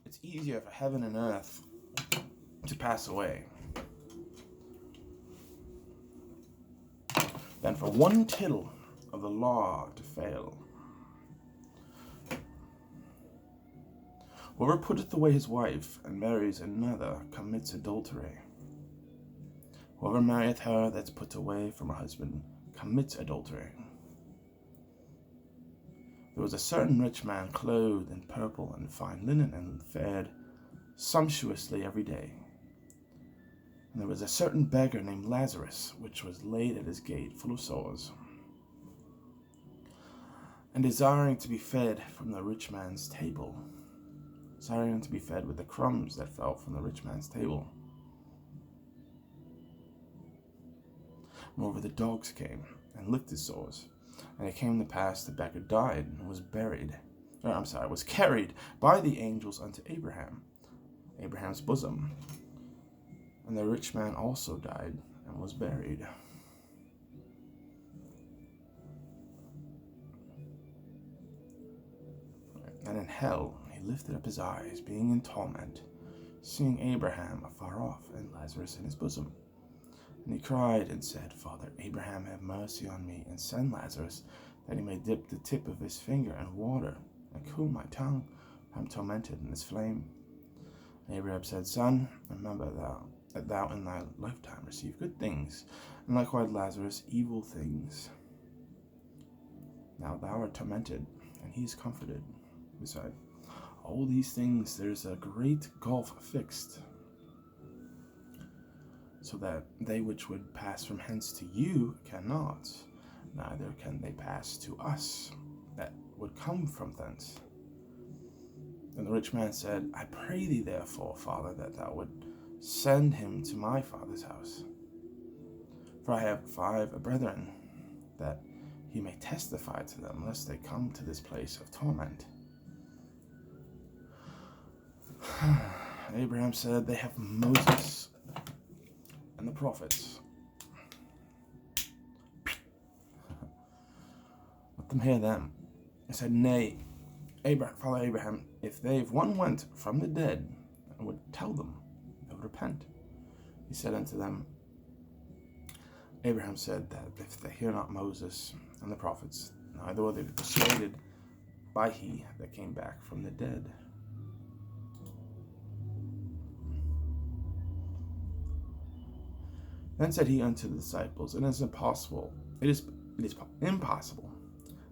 it's easier for heaven and earth to pass away than for one tittle of the law to fail. Whoever putteth away his wife and marries another commits adultery. Whoever marrieth her that's put away from her husband commits adultery. There was a certain rich man clothed in purple and fine linen and fared sumptuously every day. And there was a certain beggar named Lazarus, which was laid at his gate full of sores, and desiring to be fed from the rich man's table, desiring to be fed with the crumbs that fell from the rich man's table. Moreover, the dogs came and licked his sores. And it came to pass the beggar died and was was carried by the angels unto Abraham's bosom. And the rich man also died and was buried. And in hell he lifted up his eyes, being in torment, seeing Abraham afar off and Lazarus in his bosom. And he cried and said, Father Abraham, have mercy on me, and send Lazarus, that he may dip the tip of his finger in water, and cool my tongue. I am tormented in this flame. And Abraham said, Son, remember that thou in thy lifetime receive good things, and likewise Lazarus evil things. Now thou art tormented, and he is comforted. Beside all these things there is a great gulf fixed, so that they which would pass from hence to you cannot, neither can they pass to us that would come from thence. And the rich man said, I pray thee therefore, Father, that thou would send him to my father's house. For I have 5 brethren, that he may testify to them, lest they come to this place of torment. Abraham said, They have Moses and the prophets. Let them hear them. I said, Nay, Father Abraham, if one went from the dead and would tell them, they would repent. He said unto them, Abraham said that if they hear not Moses and the prophets, neither will they be persuaded by he that came back from the dead. Then said he unto the disciples, it is impossible,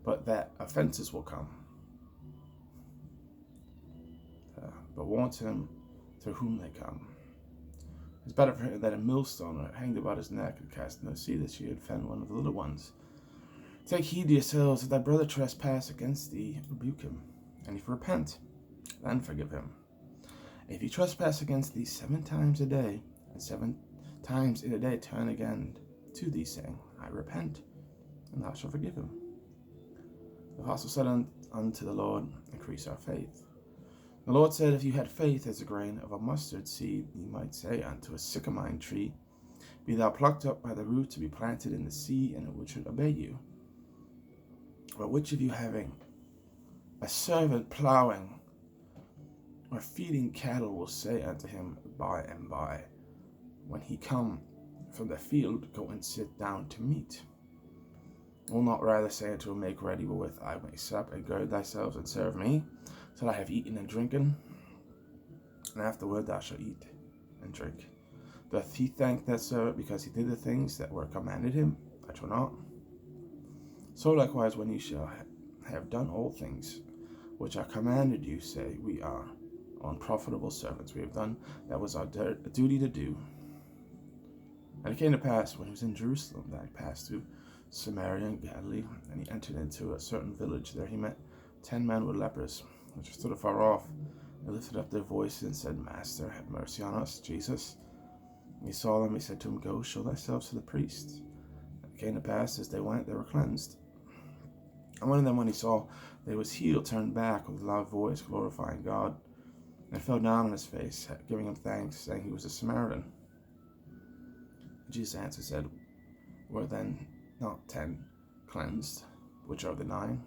but that offenses will come. But warn him through whom they come. It's better for him that a millstone were hanged about his neck and cast in the sea, that ye offend one of the little ones. Take heed to yourselves, if thy brother trespass against thee, rebuke him. And if he repent, then forgive him. If he trespass against thee 7 times a day, and 7 times in a day turn again to thee, saying, I repent, and thou shalt forgive him. The apostle said unto the Lord, increase our faith. The Lord said, if you had faith as a grain of a mustard seed, ye might say unto a sycamore tree, be thou plucked up by the root to be planted in the sea, and it would should obey you. But which of you, having a servant plowing or feeding cattle, will say unto him by and by, when he come from the field, go and sit down to meat? Will not rather say unto him, make ready wherewith I may sup, and gird thyself and serve me, till I have eaten and drinken? And afterward thou shalt eat and drink. Doth he thank that servant because he did the things that were commanded him? I trow not. So likewise, when ye shall have done all things which are commanded you, say, we are unprofitable servants. We have done that was our duty to do. And it came to pass, when he was in Jerusalem, that he passed through Samaria and Galilee, and he entered into a certain village. There he met 10 men with lepers, which stood afar off. They lifted up their voices and said, Master, have mercy on us. Jesus, and he saw them, he said to him, go, show thyself to the priests. And it came to pass, as they went, they were cleansed. And one of them, when he saw that he was healed, turned back with a loud voice, glorifying God, and fell down on his face, giving him thanks, saying he was a Samaritan. Jesus answered, said, were then not 10 cleansed, which are the 9?